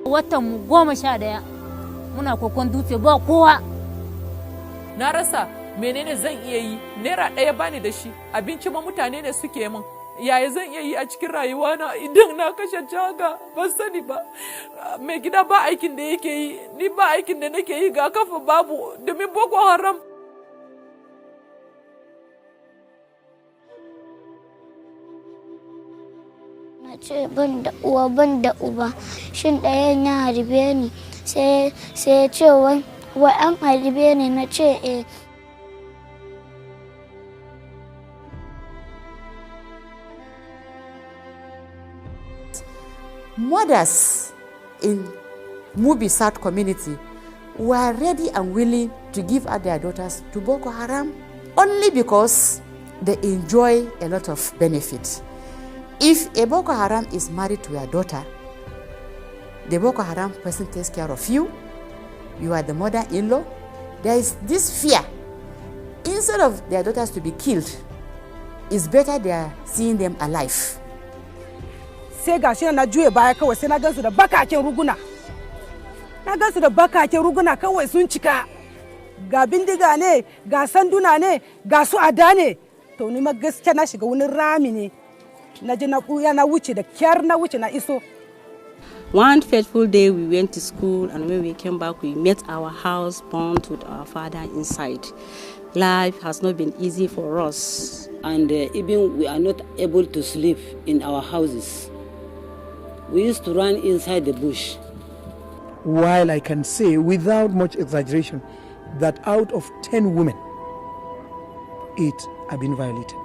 Watan mu 11 muna kokon dutse ba kowa. Na rasa menene zan iya yi, naira ɗaya bani da shi, abinci ma mutane ne suke min. Yaya zan iya yi a cikin rayuwana idan na kashe jaga? Ban sani ba. Mai gida ba aikin da yake yi, ni ba aikin da nake yi, ga kafa babu domin Boko Haram. Na ce ban da uwa ban da uba, shin ɗayan ya harbe ni sai ya ce wai an harbe ni, na ce eh. Mothers in Mubi South community were ready and willing to give out their daughters to Boko Haram only because they enjoy a lot of benefit. If a Boko Haram is married to your daughter, the Boko Haram person takes care of you, you are the mother-in-law. There is this fear. Instead of their daughters to be killed, it's better they are seeing them alive. Sai gashi na juye baya kawai sai na gansu da bakaken ruguna. Na gansu da bakaken ruguna kawai sun cika. Ga bindiga ne, ga sanduna ne, ga su ada ne. To ni ma gaskiya na shiga wani rami ne. Na je na buya na wuce da kyar na wuce na iso. One fateful day we went to school, and when we came back we met our house burnt with our father inside. Life has not been easy for us. And even we are not able to sleep in our houses. We used to run inside the bush. While I can say without much exaggeration that out of 10 women, 8 have been violated.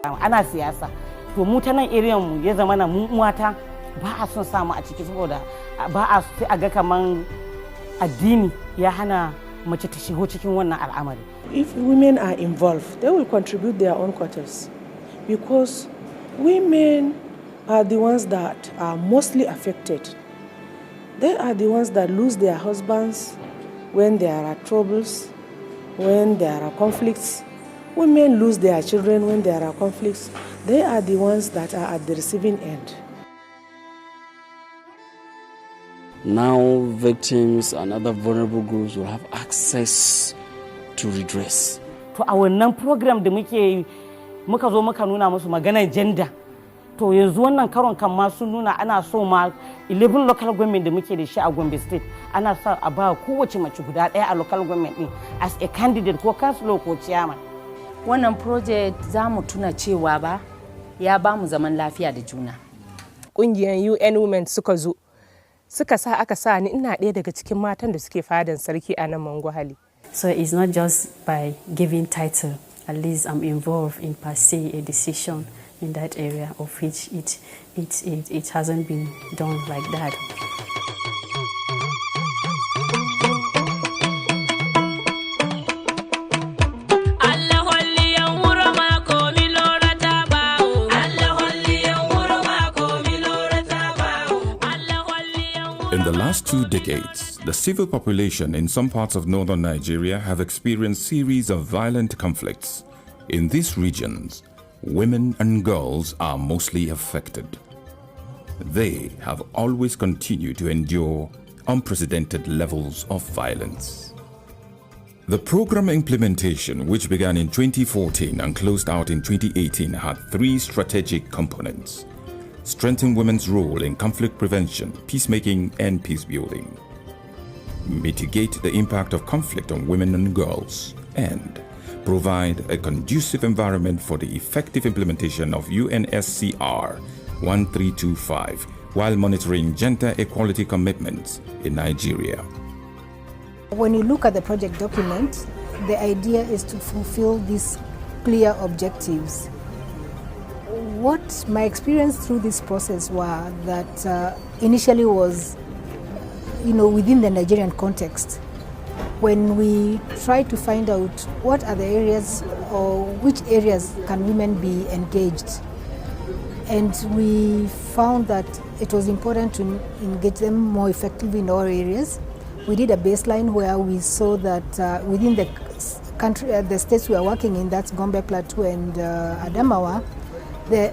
Ana siyasa, to mu ta nan area mu ya zama na mu mata ba a son samu a ciki saboda ba a sai a ga kaman addini ya hana mace ta shigo cikin wannan al'amari. If women are involved, they will contribute their own quotas, because women are the ones that are mostly affected. They are the ones that lose their husbands when there are troubles, when there are conflicts. Women lose their children when there are conflicts. They are the ones that are at the receiving end. Now victims and other vulnerable groups will have access to redress. To a wannan program da muka zo muka nuna musu maganar gender. To yanzu wannan karon kan ma sun nuna ana so ma 11 local government da muke da shi a Gombe state ana sa a ba kowace mace guda ɗaya a local government din as a candidate ko councilor ko chairman. Wannan project za mu tuna cewa ba ya ba mu zaman lafiya da juna. Ƙungiyar UN Women suka zo suka sa aka sa ni ina ɗaya daga cikin matan da suke fadan sarki a nan Manguhali. So it's not just by giving title, at least I'm involved in per se a decision in that area of which it hasn't been done like that. In the last 2 decades, the civil population in some parts of northern Nigeria have experienced series of violent conflicts. In these regions, women and girls are mostly affected. They have always continued to endure unprecedented levels of violence. The program implementation, which began in 2014 and closed out in 2018, had 3 strategic components: strengthen women's role in conflict prevention, peacemaking, and peace building, mitigate the impact of conflict on women and girls, and provide a conducive environment for the effective implementation of UNSCR 1325 while monitoring gender equality commitments in Nigeria. When you look at the project document, the idea is to fulfill these clear objectives. What my experience through this process was that initially was, within the Nigerian context, when we try to find out what are the areas or which areas can women be engaged, and we found that it was important to engage them more effectively in all areas. We did a baseline where we saw that within the country, the states we are working in, that's Gombe Plateau and Adamawa, the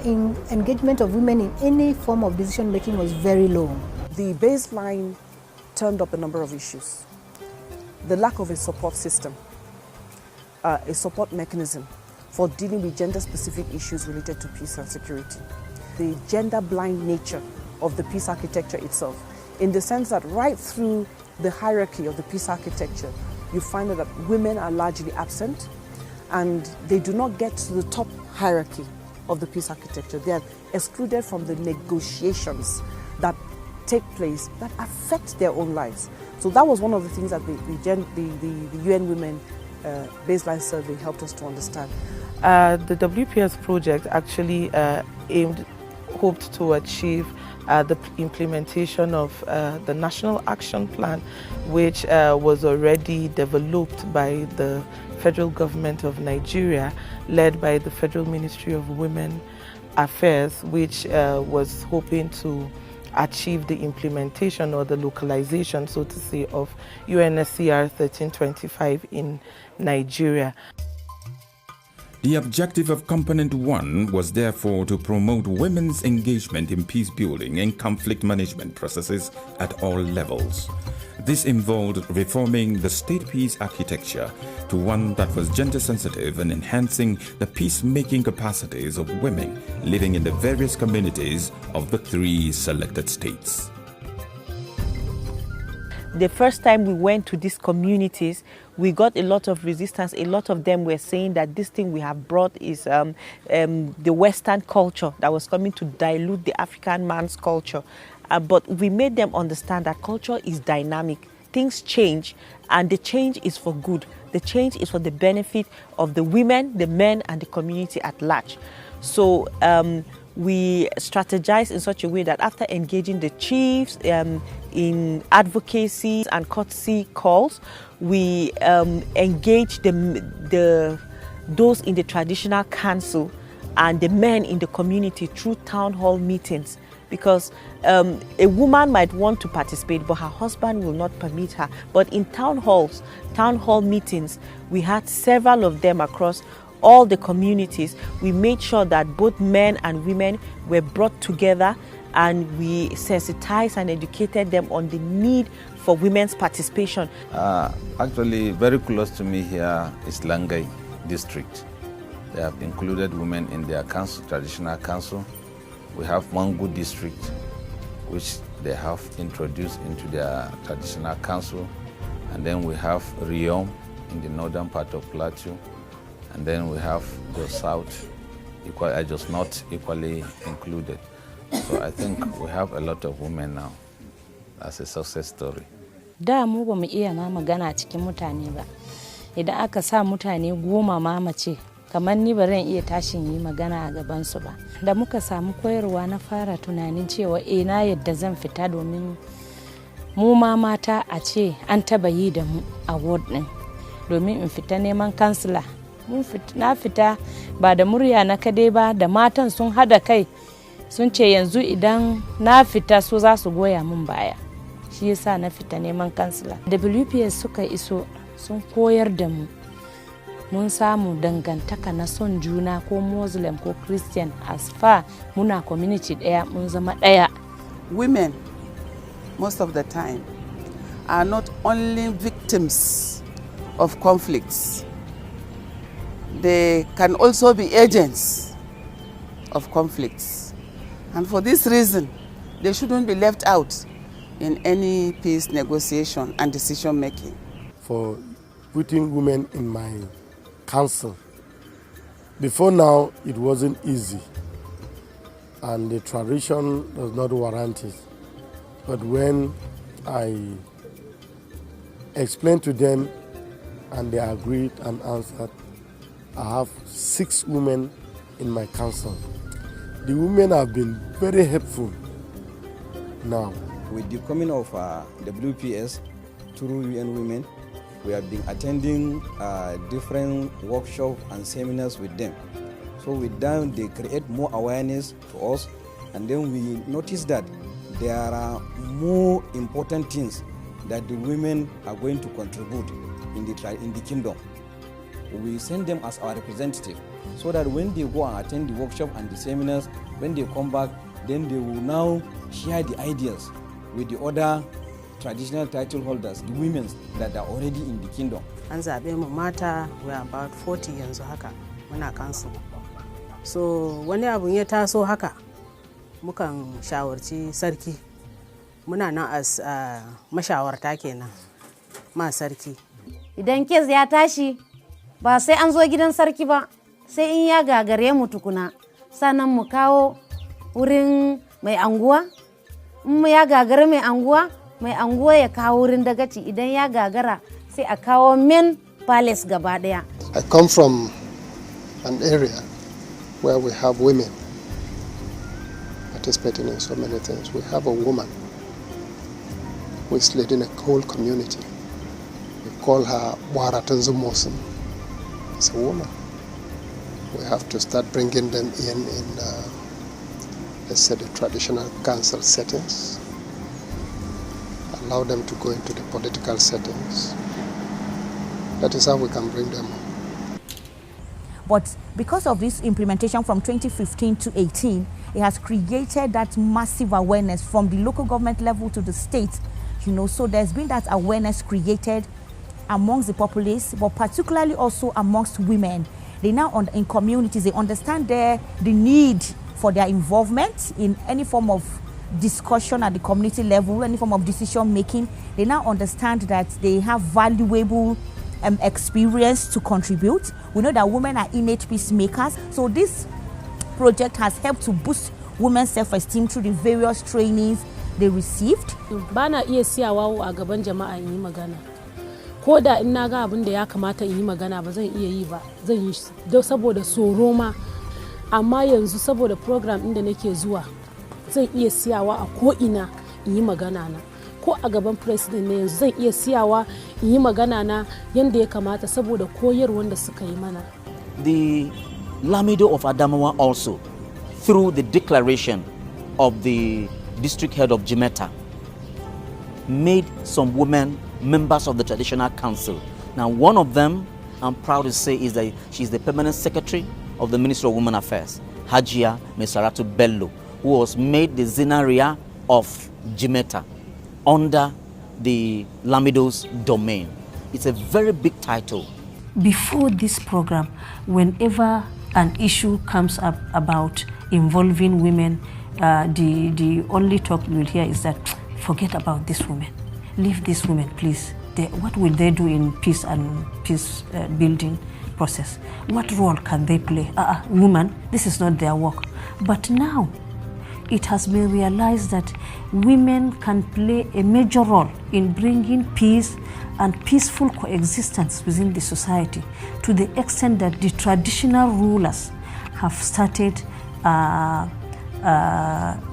engagement of women in any form of decision making was very low. The baseline turned up a number of issues. The lack of a support system, a support mechanism for dealing with gender-specific issues related to peace and security. The gender-blind nature of the peace architecture itself, in the sense that right through the hierarchy of the peace architecture, you find that women are largely absent and they do not get to the top hierarchy of the peace architecture. They are excluded from the negotiations that take place that affect their own lives. So that was one of the things that the UN Women baseline survey helped us to understand. The WPS project actually hoped to achieve the implementation of the National Action Plan, which was already developed by the federal government of Nigeria, led by the Federal Ministry of Women Affairs, which was hoping to achieve the implementation or the localization, so to say, of UNSCR 1325 in Nigeria. The objective of Component 1 was therefore to promote women's engagement in peace building and conflict management processes at all levels. This involved reforming the state peace architecture to one that was gender sensitive and enhancing the peacemaking capacities of women living in the various communities of the 3 selected states. The first time we went to these communities, we got a lot of resistance. A lot of them were saying that this thing we have brought is the Western culture that was coming to dilute the African man's culture. But we made them understand that culture is dynamic. Things change, and the change is for good. The change is for the benefit of the women, the men, and the community at large. So we strategized in such a way that after engaging the chiefs in advocacy and courtesy calls, we engaged those in the traditional council and the men in the community through town hall meetings. Because a woman might want to participate, but her husband will not permit her. But in town hall meetings, we had several of them across all the communities. We made sure that both men and women were brought together, and we sensitized and educated them on the need for women's participation. Actually, very close to me here is Langai district. They have included women in their council, traditional council. We have Mangu district, which they have introduced into their traditional council. And then we have Riom in the northern part of Plateau. And then we have the south, just not equally included. So I think we have a lot of women now. That's a success story. Da mu ba mu iya ma magana cikin mutane ba. Idan aka sa mutane 10 ma mace, kamar ni ba ran iya tashin yi magana a gaban su ba. Da muka samu koyarwa na fara tunanin cewa na yadda zan fita domin mu ma mata a ce an taba yi da mu a ward din. Domin in fita neman kansila. Na fita ba da murya na kadai ba, da matan sun hada kai sun ce yanzu idan na fita su za su goya min baya. Shi yasa na fita neman kansila. WPS suka iso sun koyar da mu. Mun samu dangantaka na son juna, ko Muslim ko Christian, as far muna community daya, mun zama daya. Women, most of the time, are not only victims of conflicts. They can also be agents of conflicts. And for this reason, they shouldn't be left out in any peace negotiation and decision making. For putting women in my council, before now it wasn't easy and the tradition does not warrant it. But when I explained to them and they agreed and answered, I have 6 women in my council. The women have been very helpful now. With the coming of WPS through UN Women, we have been attending different workshops and seminars with them. So with them, they create more awareness to us, and then we notice that there are more important things that the women are going to contribute in the kingdom. We send them as our representative so that when they go and attend the workshop and the seminars, when they come back, then they will now share the ideas with the other traditional title holders, the women that are already in the kingdom. An zaɓe mu mata, we are about 40 yanzu haka muna council. So wani abun ya taso haka mukan shawarci sarki. Muna nan as mashawarta kenan ma sarki. Idan kes ya tashi ba sai an zo gidan sarki ba, sai in ya gagare mu tukuna sannan mu kawo wurin mai anguwa. In ya gagara mai anguwa ya kawo wurin dagaci. Idan ya gagara sai a kawo main palace gaba daya. I come from an area where we have women participating in so many things. We have a woman who is leading a whole community. We call her Waratanzu Mosim. It's a woman. We have to start bringing them in let's say, the traditional council settings, allow them to go into the political settings. That is how we can bring them on. But because of this implementation from 2015 to 18, it has created that massive awareness from the local government level to the state, so there's been that awareness created amongst the populace, but particularly also amongst women. They now, in communities, they understand the need for their involvement in any form of discussion at the community level, any form of decision making. They now understand that they have valuable experience to contribute. We know that women are innate peacemakers. So this project has helped to boost women's self-esteem through the various trainings they received. Bana iya siyawa a gaban jama'a in yi magana. Ko da in na ga abin da ya kamata in yi magana ba zan iya yi ba. Zan yi saboda tsoro ma. Amma yanzu saboda program inda nake zuwa zan iya siyawa a ko ina in yi magana na. Ko a gaban president ne yanzu zan iya siyawa in yi magana na yanda ya kamata saboda koyarwar da suka yi mana. The Lamido of Adamawa also, through the declaration of the district head of Jimeta, made some women members of the traditional council. Now one of them, I'm proud to say, is that she's the permanent secretary of the Ministry of Women Affairs, Hajia Mesaratu Bello, who was made the Zinaria of Jimeta under the Lamido's domain. It's a very big title. Before this program, whenever an issue comes up about involving women, the only talk you will hear is that, forget about these women. Leave these women, please. What will they do in peace and peace building process? What role can they play? Women, this is not their work. But now, it has been realized that women can play a major role in bringing peace and peaceful coexistence within the society, to the extent that the traditional rulers have started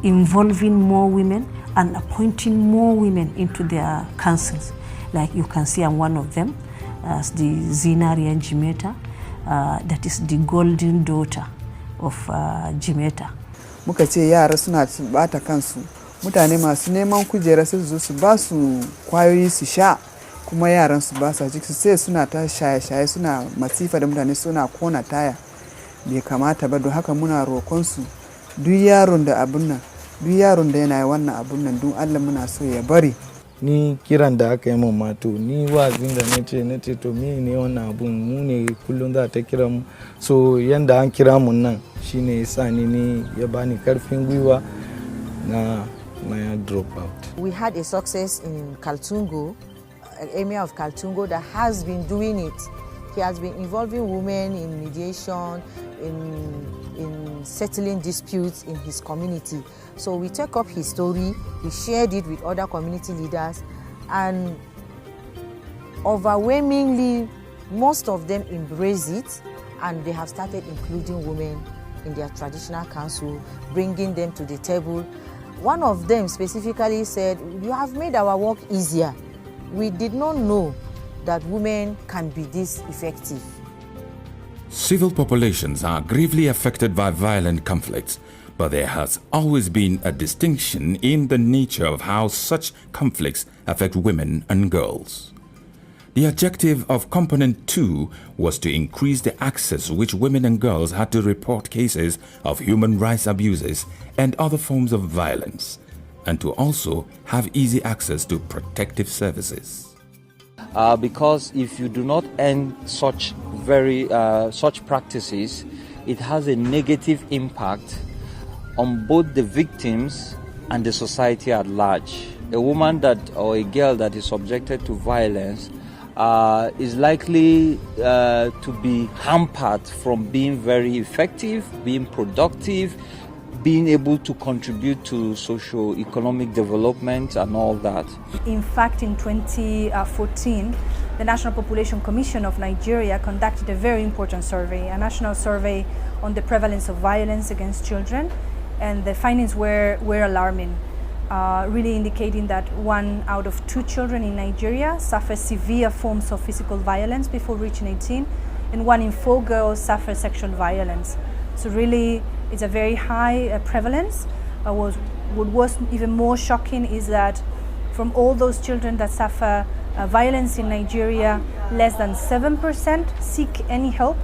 involving more women and appointing more women into their councils. Like you can see, I'm one of them, as the Zinarian Jimeta, that is the golden daughter of Jimeta. Muka ce yara suna bata kansu, mutane masu neman kujera su zo su ba su kwayoyi su sha, kuma yaran su ba sa ciki, sai suna ta shaye-shaye, suna masifa da mutane, suna kona taya. Bai kamata ba, don haka muna roƙon su, duk yaron da yana wannan abun nan, don Allah muna so ya bari. Ni kiran da aka yi min mato, ni wazin da nace to me ne wannan abun, mu ne kullum za ta kira mu, so yanda an kira mun nan shine yasa ni ya bani karfin gwiwa na drop out. We had a success in Kaltungo, an emir of Kaltungo that has been doing it. He has been involving women in mediation, in settling disputes in his community. So we took up his story, we shared it with other community leaders, and overwhelmingly, most of them embrace it, and they have started including women in their traditional council, bringing them to the table. One of them specifically said, "You have made our work easier. We did not know that women can be this effective." Civil populations are gravely affected by violent conflicts, but there has always been a distinction in the nature of how such conflicts affect women and girls. The objective of Component 2 was to increase the access which women and girls had to report cases of human rights abuses and other forms of violence, and to also have easy access to protective services. Because if you do not end such practices, it has a negative impact on both the victims and the society at large. A woman or a girl that is subjected to violence is likely to be hampered from being very effective, being productive, being able to contribute to socio-economic development and all that. In fact, in 2014, the National Population Commission of Nigeria conducted a very important survey, a national survey on the prevalence of violence against children, and the findings were alarming, really indicating that 1 out of 2 children in Nigeria suffer severe forms of physical violence before reaching 18, and 1 in 4 girls suffer sexual violence. So really, it's a very high prevalence. What was even more shocking is that from all those children that suffer violence in Nigeria, less than 7% seek any help,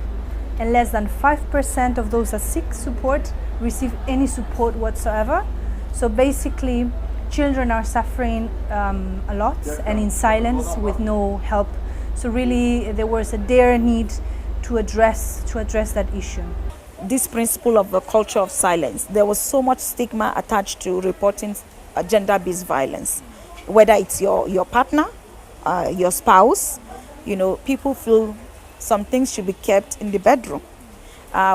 and less than 5% of those that seek support receive any support whatsoever. So basically, children are suffering a lot and in silence with no help. So really, there was a dire need to address that issue. This principle of the culture of silence, there was so much stigma attached to reporting gender-based violence. Whether it's your partner, your spouse, people feel some things should be kept in the bedroom.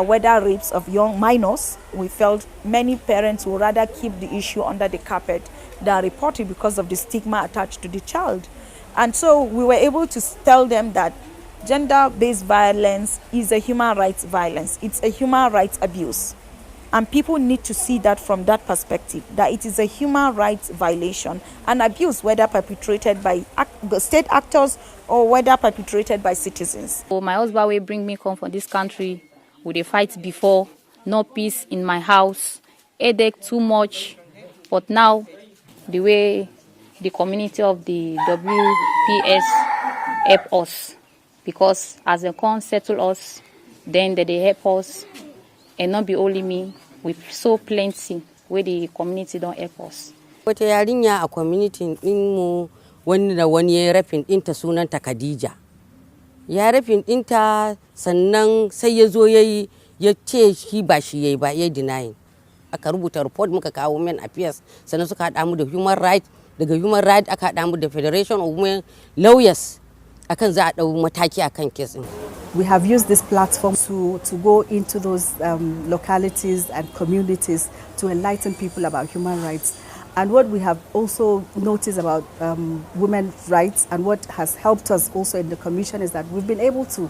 Whether rapes of young minors, we felt many parents would rather keep the issue under the carpet than report it because of the stigma attached to the child. And so we were able to tell them that gender-based violence is a human rights violence. It's a human rights abuse. And people need to see that from that perspective, that it is a human rights violation and abuse, whether perpetrated by state actors or whether perpetrated by citizens. So my husband will bring me come from this country with a fight before, no peace in my house, headache too much. But now, the way the community of the WPS help us, because as they come settle us, then they help us, and not be only me, we so plenty where the community don't help us. Wata yarinya a community ɗinmu wani da wani ya rafin ɗinta sunanta Khadija. Ya rafin ɗinta sannan sai ya zo ya ce shi ba shi yayi ba, ya denying. Aka rubuta report muka kawo Women Affairs, sannan suka haɗa mu da Human Rights, daga Human Rights aka haɗa mu da Federation of Women Lawyers akan za a ɗau mataki akan case ɗin. We have used this platform to go into those localities and communities to enlighten people about human rights. And what we have also noticed about women's rights and what has helped us also in the commission is that we've been able to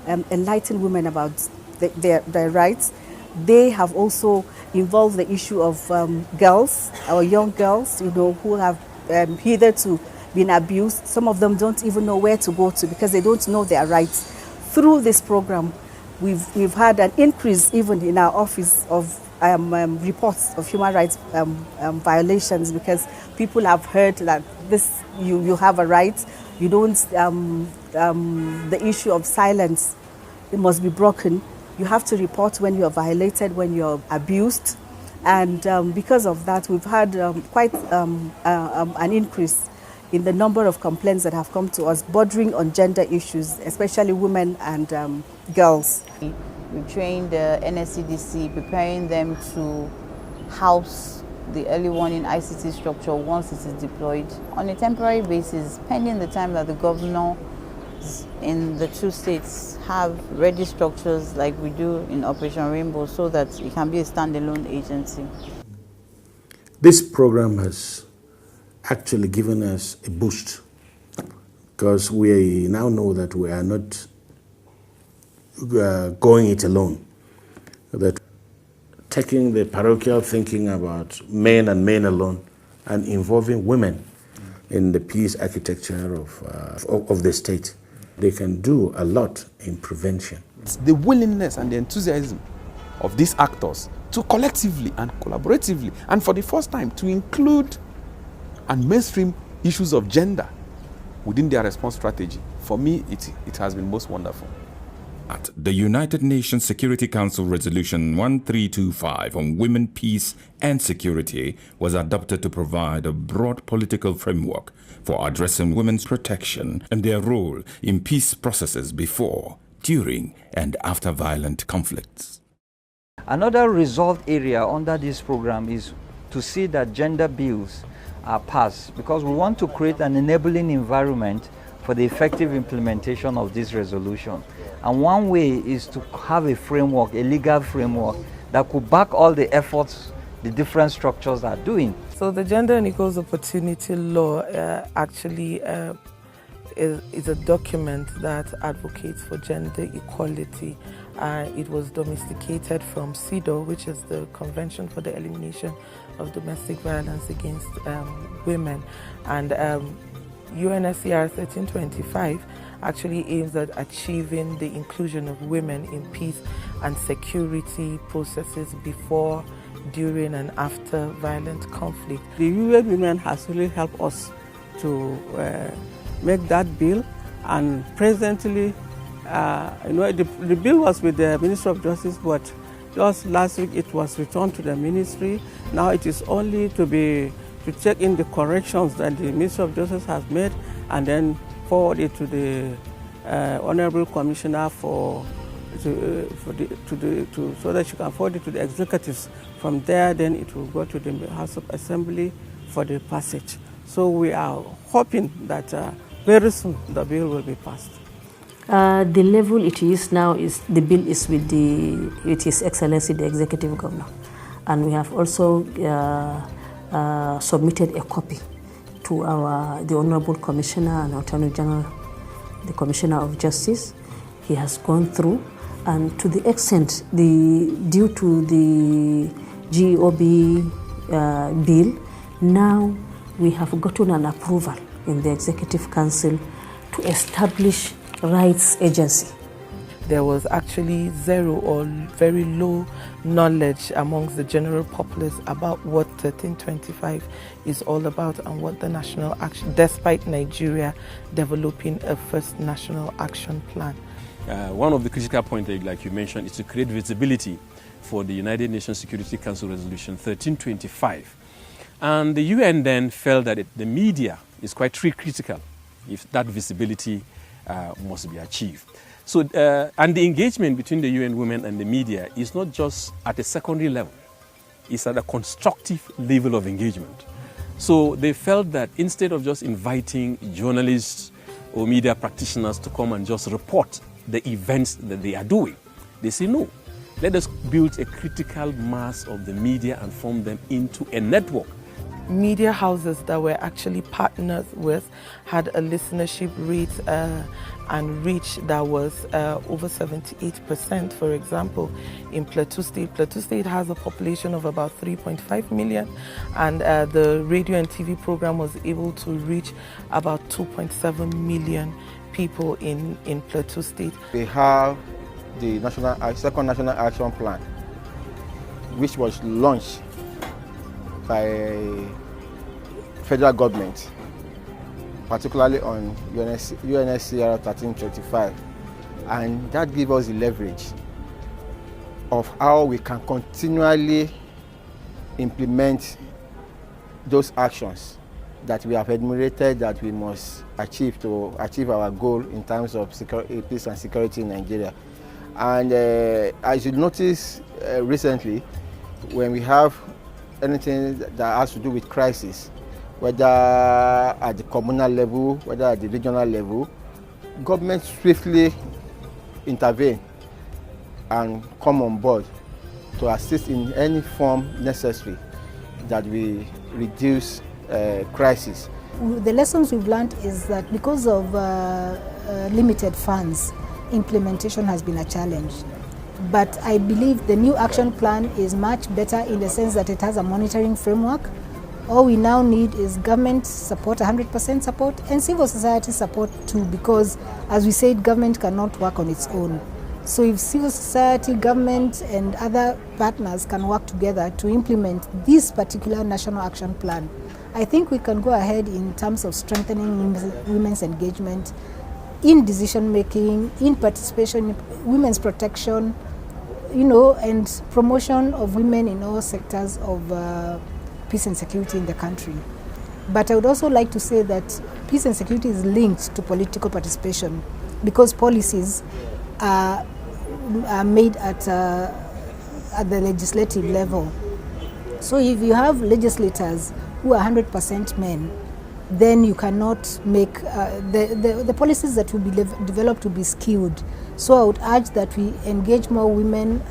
enlighten women about their rights. They have also involved the issue of girls, our young girls, who have hitherto been abused. Some of them don't even know where to go to because they don't know their rights. Through this program, we've had an increase even in our office of reports of human rights violations, because people have heard that you have a right. You don't. The issue of silence, it must be broken. You have to report when you are violated, when you're abused, and because of that, we've had quite an increase in the number of complaints that have come to us bordering on gender issues, especially women and girls. We trained the NSCDC, preparing them to house the early warning ICT structure once it is deployed on a temporary basis, pending the time that the governor in the 2 states have ready structures like we do in Operation Rainbow, so that it can be a standalone agency. This program has actually given us a boost, because we now know that we are not going it alone, that taking the parochial thinking about men and men alone and involving women in the peace architecture of the state, they can do a lot in prevention. It's the willingness and the enthusiasm of these actors to collectively and collaboratively, and for the first time, to include and mainstream issues of gender within their response strategy. For me, it has been most wonderful. At the United Nations Security Council Resolution 1325 on women, peace and security was adopted to provide a broad political framework for addressing women's protection and their role in peace processes before, during and after violent conflicts. Another resolved area under this program is to see that gender bills are passed, because we want to create an enabling environment for the effective implementation of this resolution. And one way is to have a framework, a legal framework, that could back all the efforts the different structures are doing. So the Gender and Equal Opportunity Law actually is a document that advocates for gender equality. It was domesticated from CEDAW, which is the Convention for the Elimination of Domestic Violence Against Women. And UNSCR 1325 actually aims at achieving the inclusion of women in peace and security processes before, during and after violent conflict. The UN Women has really helped us to make that bill, and presently the bill was with the Ministry of Justice, but just last week it was returned to the ministry. Now it is only to check in the corrections that the Ministry of Justice has made and then forward it to the Honorable Commissioner so that she can forward it to the executives. From there, then it will go to the House of Assembly for the passage. So we are hoping that very soon the bill will be passed. The level it is now is the bill is with His Excellency the Executive Governor, and we have also submitted a copy to the Honorable Commissioner and Attorney General, the Commissioner of Justice. He has gone through, and to the extent due to the GOB bill, now we have gotten an approval in the Executive Council to establish rights agency. There was actually zero or very low knowledge amongst the general populace about what 1325 is all about and what the national action, despite Nigeria developing a first national action plan. One of the critical points, like you mentioned, is to create visibility for the United Nations Security Council Resolution 1325. And the UN then felt that the media is quite critical if that visibility must be achieved. So, and the engagement between the UN Women and the media is not just at a secondary level, it's at a constructive level of engagement. So they felt that instead of just inviting journalists or media practitioners to come and just report the events that they are doing, they say no, let us build a critical mass of the media and form them into a network. Media houses that were actually partners with had a listenership rate and reach that was over 78%. For example, in Plateau State has a population of about 3.5 million, and the radio and TV program was able to reach about 2.7 million people in Plateau State. We have the second National Action Plan, which was launched by federal government, particularly on UNSCR 1325, and that gives us the leverage of how we can continually implement those actions that we have enumerated that we must achieve to achieve our goal in terms of peace and security in Nigeria. And as you notice recently, when we have anything that has to do with crisis, whether at the communal level, whether at the regional level, government swiftly intervene and come on board to assist in any form necessary that we reduce crisis. The lessons we've learned is that because of limited funds, implementation has been a challenge. But I believe the new action plan is much better in the sense that it has a monitoring framework. All we now need is government support, 100% support, and civil society support too, because as we said, government cannot work on its own. So if civil society, government and other partners can work together to implement this particular national action plan, I think we can go ahead in terms of strengthening women's engagement in decision making, in participation, women's protection, and promotion of women in all sectors of peace and security in the country. But I would also like to say that peace and security is linked to political participation because policies are made at the legislative level. So if you have legislators who are 100% men, then you cannot make the policies that will be developed to be skewed. So I would urge that we engage more women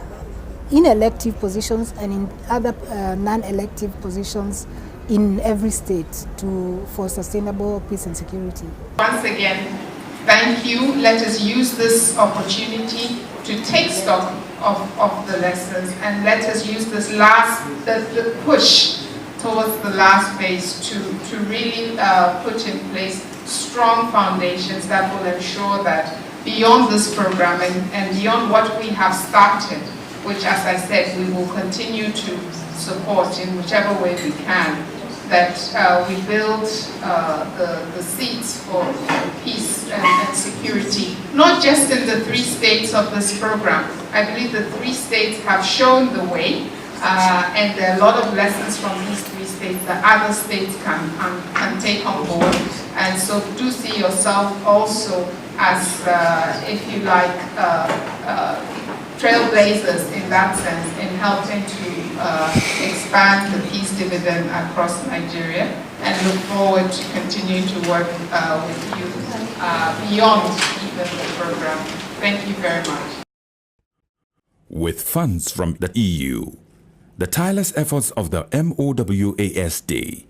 in elective positions and in other non-elective positions in every state for sustainable peace and security. Once again, thank you. Let us use this opportunity to take stock of the lessons, and let us use this the push towards the last phase to really put in place strong foundations that will ensure that beyond this program and beyond what we have started, which, as I said, we will continue to support in whichever way we can, that we build the seeds for peace and security, not just in the 3 states of this program. I believe the 3 states have shown the way, and there are a lot of lessons from these 3 states that other states can take on board. And so do see yourself also as, if you like, trailblazers in that sense, in helping to expand the peace dividend across Nigeria, and look forward to continuing to work with you beyond even the program. Thank you very much. With funds from the EU, the tireless efforts of the MOWASD,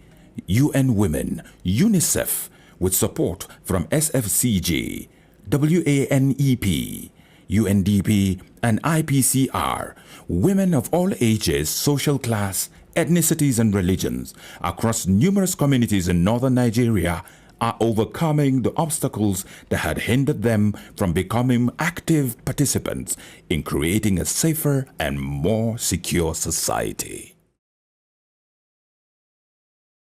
UN Women, UNICEF, with support from SFCJ, WANEP, UNDP, and IPCR, women of all ages, social class, ethnicities, and religions across numerous communities in northern Nigeria are overcoming the obstacles that had hindered them from becoming active participants in creating a safer and more secure society.